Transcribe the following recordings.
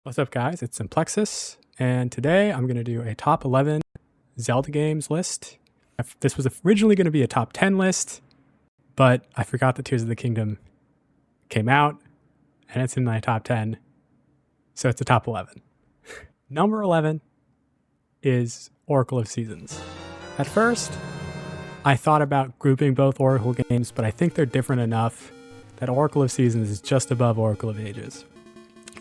What's up, guys? It's Simplexus, and today I'm going to do a top 11 Zelda games list. This was originally going to be a top 10 list, but I forgot that Tears of the Kingdom came out, and it's in my top 10, so it's a top 11. Number 11 is Oracle of Seasons. At first, I thought about grouping both Oracle games, but I think they're different enough that Oracle of Seasons is just above Oracle of Ages.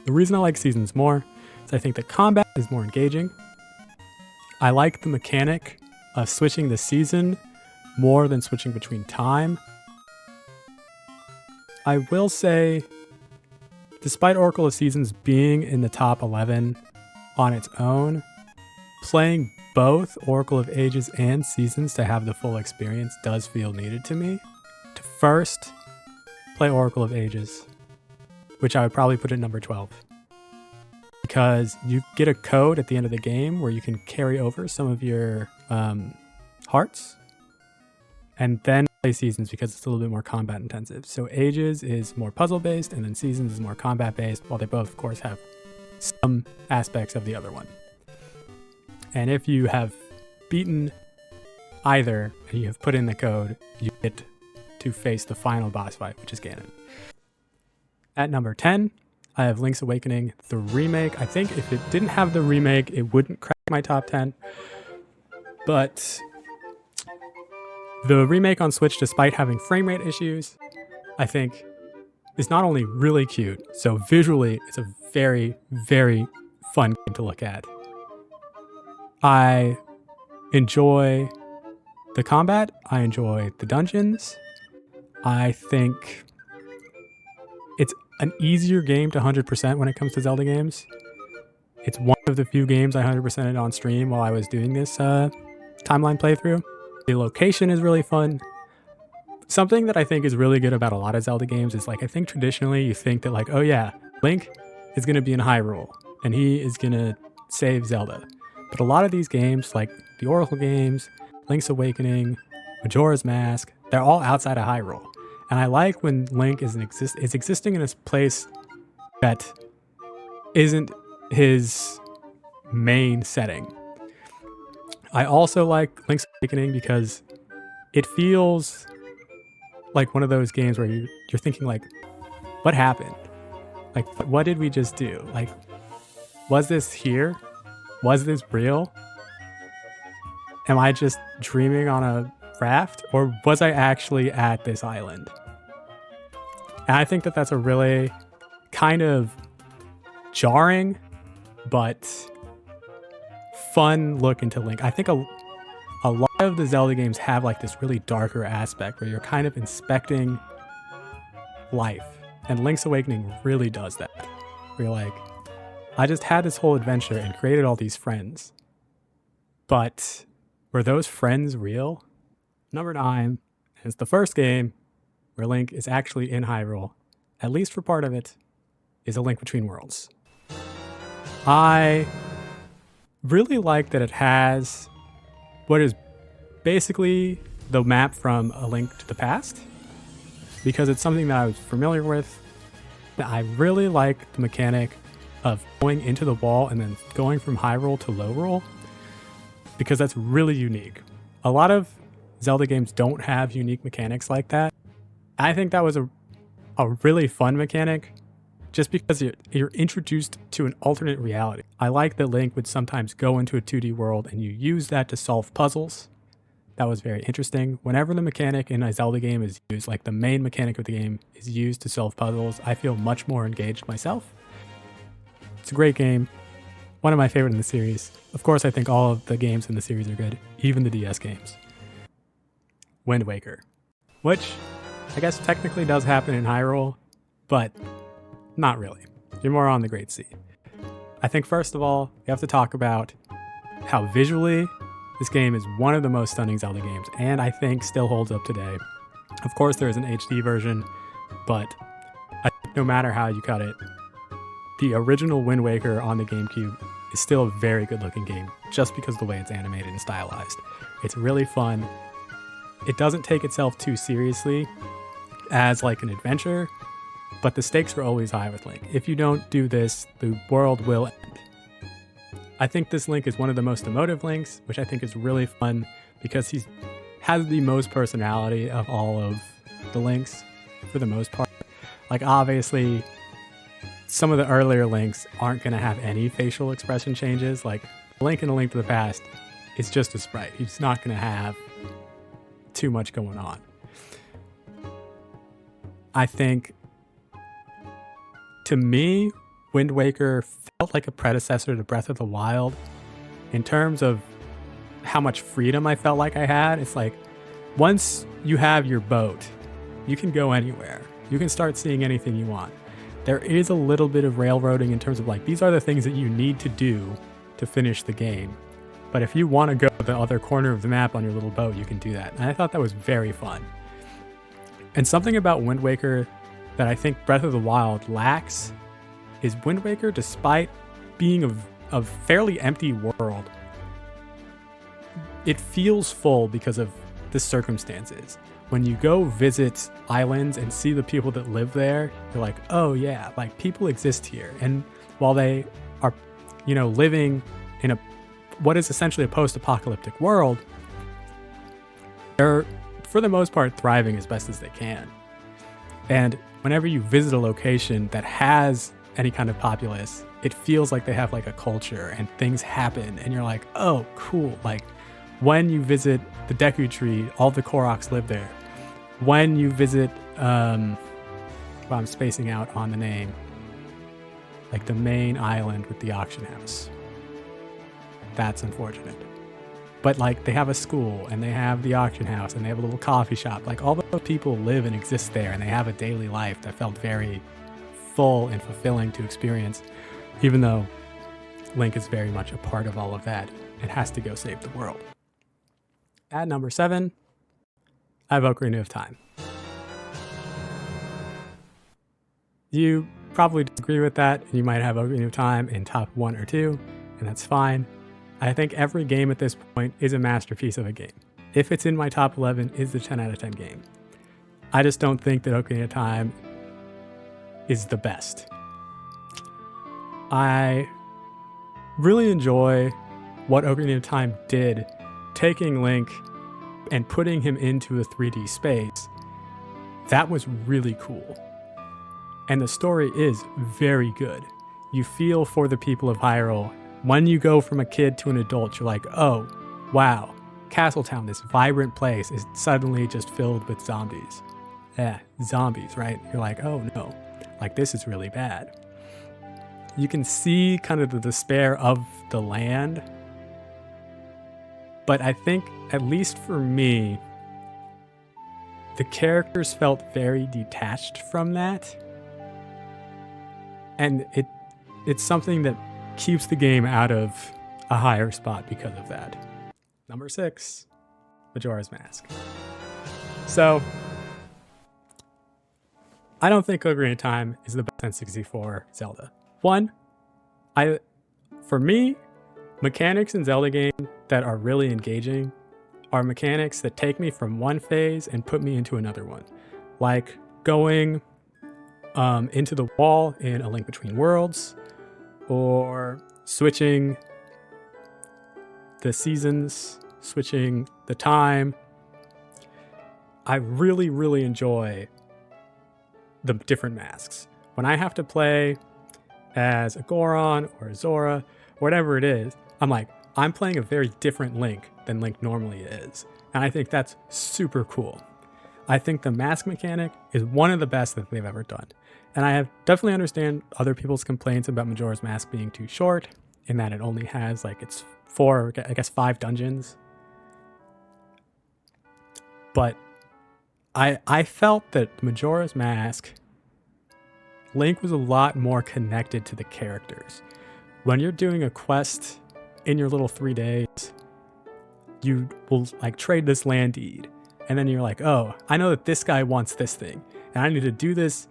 The reason I like Seasons more is I think the combat is more engaging. I like the mechanic of switching the season more than switching between time. I will say, despite Oracle of Seasons being in the top 11 on its own, playing both Oracle of Ages and Seasons to have the full experience does feel needed to me. To first play Oracle of Ages, which I would probably put at number 12. Because you get a code at the end of the game where you can carry over some of your hearts and then play Seasons because it's a little bit more combat intensive. So Ages is more puzzle based and then Seasons is more combat based, while they both, of course, have some aspects of the other one. And if you have beaten either and you have put in the code, you get to face the final boss fight, which is Ganon. At number 10, I have Link's Awakening, the remake. I think if it didn't have the remake, it wouldn't crack my top 10. But the remake on Switch, despite having frame rate issues, I think is not only really cute, so visually it's a very, very fun game to look at. I enjoy the combat. I enjoy the dungeons. I think it's an easier game to 100% when it comes to Zelda games. It's one of the few games I 100%ed on stream while I was doing this timeline playthrough. The location is really fun. Something that I think is really good about a lot of Zelda games is, like, I think traditionally you think that, like, oh yeah, Link is going to be in Hyrule and he is going to save Zelda. But a lot of these games, like the Oracle games, Link's Awakening, Majora's Mask, they're all outside of Hyrule. And I like when Link is existing in a place that isn't his main setting. I also like Link's Awakening because it feels like one of those games where you're thinking, like, what happened? Like, what did we just do? Like, was this here? Was this real? Am I just dreaming on a raft? Or was I actually at this island? And I think that that's a really kind of jarring but fun look into Link. I think a lot of the Zelda games have, like, this really darker aspect where you're kind of inspecting life. And Link's Awakening really does that. Where you're like, I just had this whole adventure and created all these friends. But were those friends real? Number 9 is the first game where Link is actually in Hyrule, at least for part of it, is A Link Between Worlds. I really like that it has what is basically the map from A Link to the Past, because it's something that I was familiar with. I really like the mechanic of going into the wall and then going from Hyrule to Lowrule, because that's really unique. A lot of Zelda games don't have unique mechanics like that. I think that was a really fun mechanic just because you're introduced to an alternate reality. I like that Link would sometimes go into a 2D world and you use that to solve puzzles. That was very interesting. Whenever the mechanic in a Zelda game is used, like the main mechanic of the game is used to solve puzzles, I feel much more engaged myself. It's a great game. One of my favorite in the series. Of course, I think all of the games in the series are good, even the DS games. Wind Waker, which I guess technically does happen in Hyrule, but not really. You're more on the Great Sea. I think first of all, we have to talk about how visually this game is one of the most stunning Zelda games, and I think still holds up today. Of course, there is an HD version, but I think no matter how you cut it, the original Wind Waker on the GameCube is still a very good looking game, just because of the way it's animated and stylized. It's really fun. It doesn't take itself too seriously as, like, an adventure, but the stakes are always high with Link. If you don't do this, the world will end. I think this Link is one of the most emotive Links, which I think is really fun because he has the most personality of all of the Links for the most part. Like, obviously, some of the earlier Links aren't going to have any facial expression changes. Like, Link in A Link to the Past is just a sprite. He's not going to have too much going on. I think, to me, Wind Waker felt like a predecessor to Breath of the Wild in terms of how much freedom I felt like I had. It's like, once you have your boat, you can go anywhere. You can start seeing anything you want. There is a little bit of railroading in terms of like, these are the things that you need to do to finish the game. But if you want to go to the other corner of the map on your little boat, you can do that. And I thought that was very fun. And something about Wind Waker that I think Breath of the Wild lacks is Wind Waker, despite being a fairly empty world, it feels full because of the circumstances. When you go visit islands and see the people that live there, you're like, oh yeah, like people exist here. And while they are, living in what is essentially a post-apocalyptic world, they're, for the most part, thriving as best as they can. And whenever you visit a location that has any kind of populace, it feels like they have like a culture and things happen. And you're like, oh, cool. Like, when you visit the Deku Tree, all the Koroks live there. When you visit, I'm spacing out on the name, like the main island with the auction house. That's unfortunate. But like, they have a school and they have the auction house and they have a little coffee shop. Like, all those people live and exist there and they have a daily life that felt very full and fulfilling to experience, even though Link is very much a part of all of that and has to go save the world. At number 7, I have Ocarina of Time. You probably disagree with that, and you might have Ocarina of Time in top 1 or 2, and that's fine. I think every game at this point is a masterpiece of a game. If it's in my top 11, it's a 10 out of 10 game. I just don't think that Ocarina of Time is the best. I really enjoy what Ocarina of Time did, taking Link and putting him into a 3D space. That was really cool. And the story is very good. You feel for the people of Hyrule. When you go from a kid to an adult, you're like, oh, wow, Castletown, this vibrant place, is suddenly just filled with zombies. Yeah, zombies, right? You're like, oh no, like this is really bad. You can see kind of the despair of the land. But I think, at least for me, the characters felt very detached from that. And it's something that keeps the game out of a higher spot because of that. Number 6, Majora's Mask. So, I don't think Ocarina of Time is the best N64 Zelda. One, for me, mechanics in Zelda games that are really engaging are mechanics that take me from one phase and put me into another one. Like going into the wall in A Link Between Worlds, or switching the seasons, switching the time. I really, really enjoy the different masks. When I have to play as a Goron or a Zora, whatever it is, I'm like, I'm playing a very different Link than Link normally is. And I think that's super cool. I think the mask mechanic is one of the best that they've ever done. And I have definitely understand other people's complaints about Majora's Mask being too short, in that it only has like it's 5 dungeons. But I felt that Majora's Mask, Link was a lot more connected to the characters. When you're doing a quest in your little 3 days, you will like trade this land deed. And then you're like, oh, I know that this guy wants this thing. And I need to do this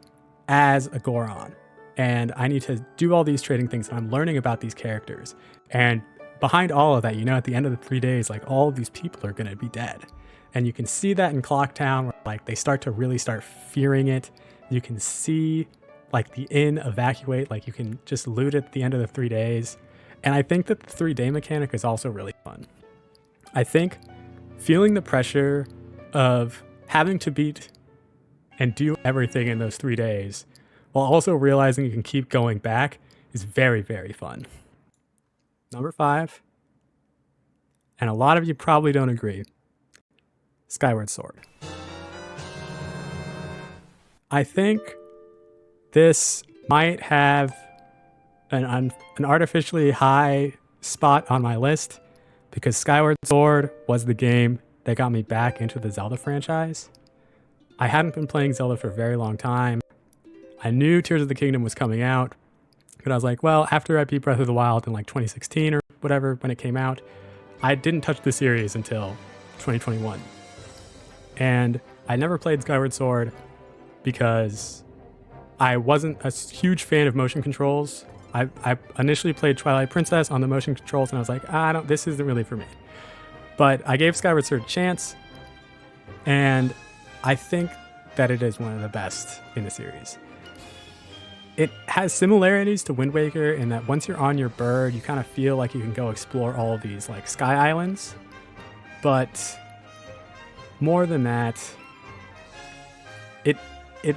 as a Goron. And I need to do all these trading things. And I'm learning about these characters. And behind all of that, at the end of the 3 days, like all of these people are going to be dead. And you can see that in Clocktown, where like they start to really start fearing it. You can see like the inn evacuate, like you can just loot at the end of the 3 days. And I think that the 3-day mechanic is also really fun. I think feeling the pressure of having to beat and do everything in those 3 days while also realizing you can keep going back is very, very fun. Number 5, and a lot of you probably don't agree, Skyward Sword. I think this might have an artificially high spot on my list because Skyward Sword was the game that got me back into the Zelda franchise. I hadn't been playing Zelda for a very long time. I knew Tears of the Kingdom was coming out, but I was like, well, after I beat Breath of the Wild in like 2016 or whatever when it came out, I didn't touch the series until 2021. And I never played Skyward Sword because I wasn't a huge fan of motion controls. I initially played Twilight Princess on the motion controls, and I was like, this isn't really for me. But I gave Skyward Sword a chance, and I think that it is one of the best in the series. It has similarities to Wind Waker in that once you're on your bird, you kind of feel like you can go explore all of these like sky islands. But more than that, it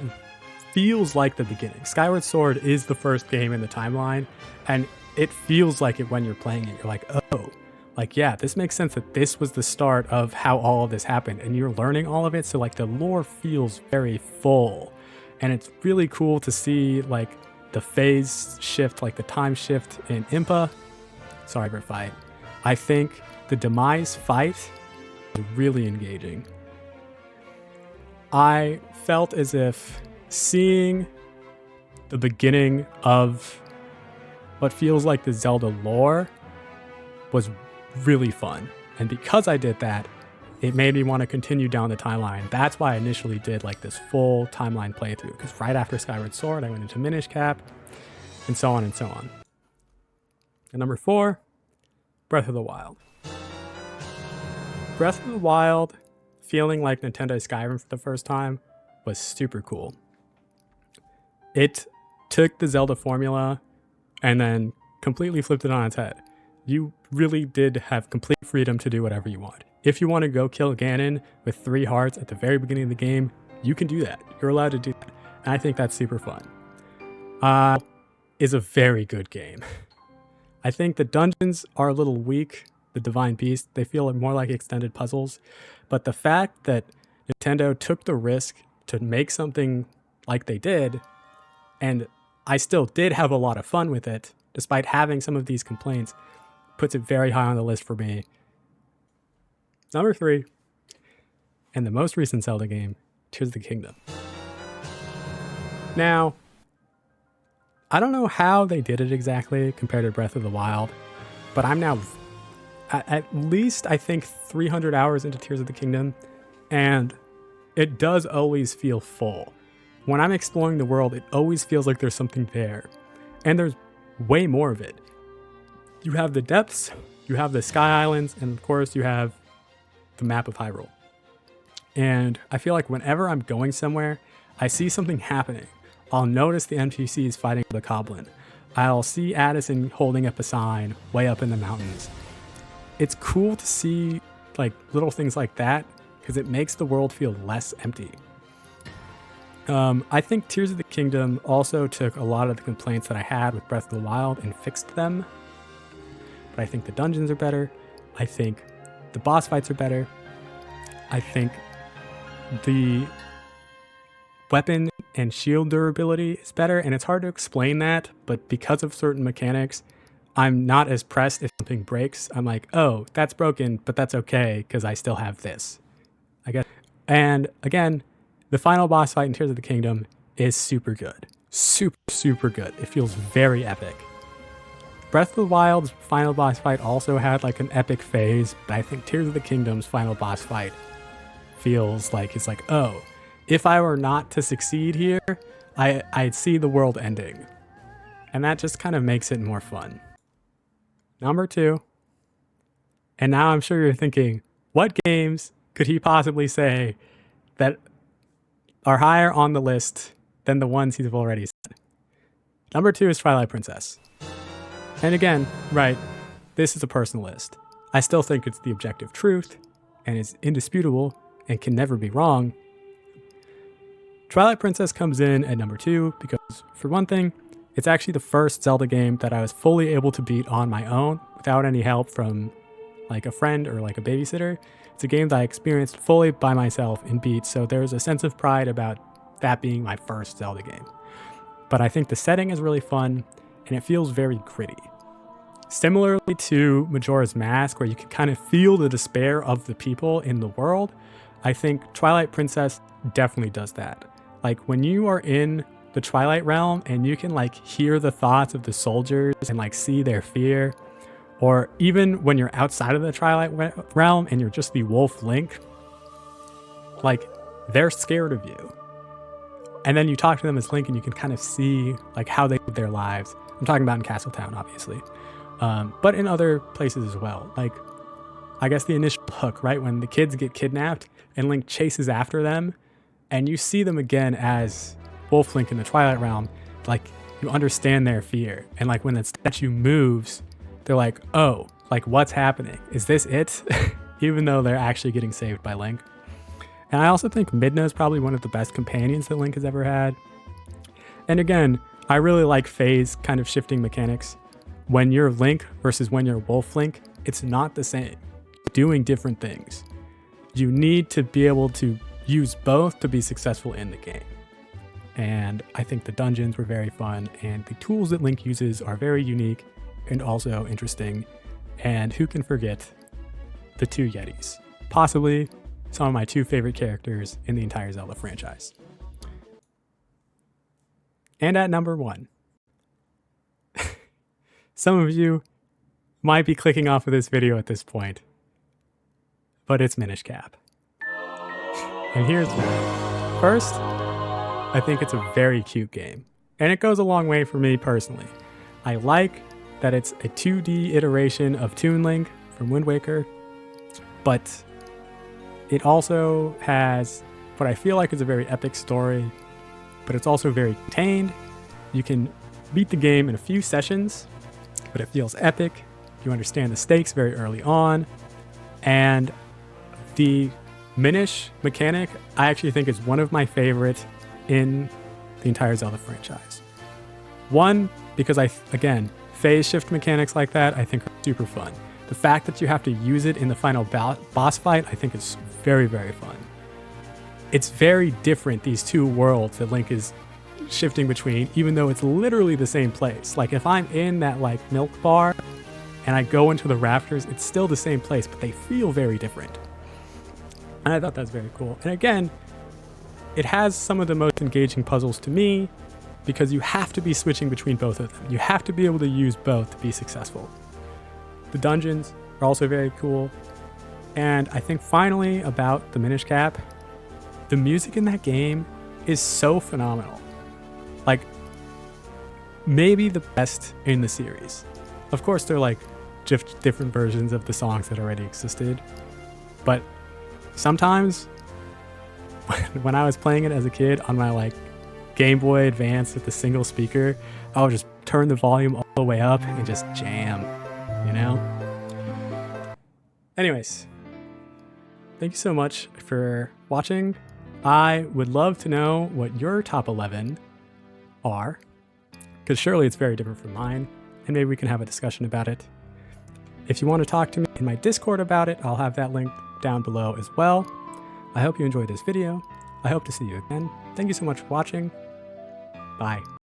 feels like the beginning. Skyward Sword is the first game in the timeline, and it feels like it when you're playing it. You're like, oh, like, yeah, this makes sense that this was the start of how all of this happened, and you're learning all of it. So like the lore feels very full, and it's really cool to see like the phase shift, like the time shift in Impa. Sorry for fight. I think the Demise fight is really engaging. I felt as if seeing the beginning of what feels like the Zelda lore was really fun. And because I did that, it made me want to continue down the timeline. That's why I initially did like this full timeline playthrough, because right after Skyward Sword, I went into Minish Cap, and so on and so on. And number 4, Breath of the Wild. Breath of the Wild, feeling like Nintendo Skyrim for the first time, was super cool. It took the Zelda formula and then completely flipped it on its head. You really did have complete freedom to do whatever you want. If you want to go kill Ganon with 3 hearts at the very beginning of the game, you can do that. You're allowed to do that. And I think that's super fun. Is a very good game. I think the dungeons are a little weak. The Divine Beast, they feel more like extended puzzles. But the fact that Nintendo took the risk to make something like they did, and I still did have a lot of fun with it, despite having some of these complaints, puts it very high on the list for me. Number 3, and the most recent Zelda game, Tears of the Kingdom. Now, I don't know how they did it exactly compared to Breath of the Wild, but I'm now at least, I think, 300 hours into Tears of the Kingdom, and it does always feel full. When I'm exploring the world, it always feels like there's something there, and there's way more of it. You have the depths, you have the Sky Islands, and of course you have the map of Hyrule. And I feel like whenever I'm going somewhere, I see something happening. I'll notice the NPCs fighting the Goblin. I'll see Addison holding up a sign way up in the mountains. It's cool to see like little things like that because it makes the world feel less empty. I think Tears of the Kingdom also took a lot of the complaints that I had with Breath of the Wild and fixed them. But I think the dungeons are better. I think the boss fights are better. I think the weapon and shield durability is better, and it's hard to explain that, but because of certain mechanics, I'm not as pressed if something breaks. I'm like, oh, that's broken, but that's okay, because I still have this. I guess. And again, the final boss fight in Tears of the Kingdom is super good. Super, super good. It feels very epic. Breath of the Wild's final boss fight also had like an epic phase, but I think Tears of the Kingdom's final boss fight feels like it's like, oh, if I were not to succeed here, I'd see the world ending. And that just kind of makes it more fun. Number 2. And now I'm sure you're thinking, what games could he possibly say that are higher on the list than the ones he's already said. Number 2 is Twilight Princess. And again, right, this is a personal list. I still think it's the objective truth and is indisputable and can never be wrong. Twilight Princess comes in at number 2 because, for one thing, it's actually the first Zelda game that I was fully able to beat on my own without any help from like a friend or like a babysitter. It's a game that I experienced fully by myself and beat, so there's a sense of pride about that being my first Zelda game. But I think the setting is really fun and it feels very gritty. Similarly to Majora's Mask, where you can kind of feel the despair of the people in the world, I think Twilight Princess definitely does that. Like when you are in the Twilight Realm and you can like hear the thoughts of the soldiers and like see their fear, or even when you're outside of the Twilight Realm and you're just the Wolf Link, like they're scared of you. And then you talk to them as Link and you can kind of see like how they live their lives. I'm talking about in Castletown, obviously. But in other places as well. Like, I guess the initial hook, right? When the kids get kidnapped and Link chases after them and you see them again as Wolf Link in the Twilight Realm, like you understand their fear. And like when the statue moves, they're like, oh, like what's happening? Is this it? Even though they're actually getting saved by Link. And I also think Midna is probably one of the best companions that Link has ever had. And again, I really like phase kind of shifting mechanics. When you're Link versus when you're Wolf Link, it's not the same. You're doing different things. You need to be able to use both to be successful in the game. And I think the dungeons were very fun, and the tools that Link uses are very unique and also interesting. And who can forget the 2 Yetis? Possibly some of my 2 favorite characters in the entire Zelda franchise. And at number 1, some of you might be clicking off of this video at this point, but it's Minish Cap. And here's why. First, I think it's a very cute game, and it goes a long way for me personally. I like that it's a 2D iteration of Toon Link from Wind Waker, but it also has what I feel like is a very epic story, but it's also very contained. You can beat the game in a few sessions, but it feels epic. You understand the stakes very early on, and the Minish mechanic I actually think is one of my favorite in the entire Zelda franchise. One, because again, phase shift mechanics like that I think are super fun. The fact that you have to use it in the final boss fight I think is very, very fun. It's very different, these 2 worlds that Link is shifting between, even though it's literally the same place. Like if I'm in that like milk bar and I go into the rafters, it's still the same place, but they feel very different. And I thought that's very cool. And again, it has some of the most engaging puzzles to me because you have to be switching between both of them. You have to be able to use both to be successful. The dungeons are also very cool. And I think finally about the Minish Cap, the music in that game is so phenomenal. Like, maybe the best in the series. Of course, they're like just different versions of the songs that already existed. But sometimes when I was playing it as a kid on my like Game Boy Advance with the single speaker, I would just turn the volume all the way up and just jam, you know? Anyways, thank you so much for watching. I would love to know what your top 11 are, because surely it's very different from mine, and maybe we can have a discussion about it. If you want to talk to me in my Discord about it, I'll have that link down below as well. I hope you enjoyed this video. I hope to see you again. Thank you so much for watching. Bye.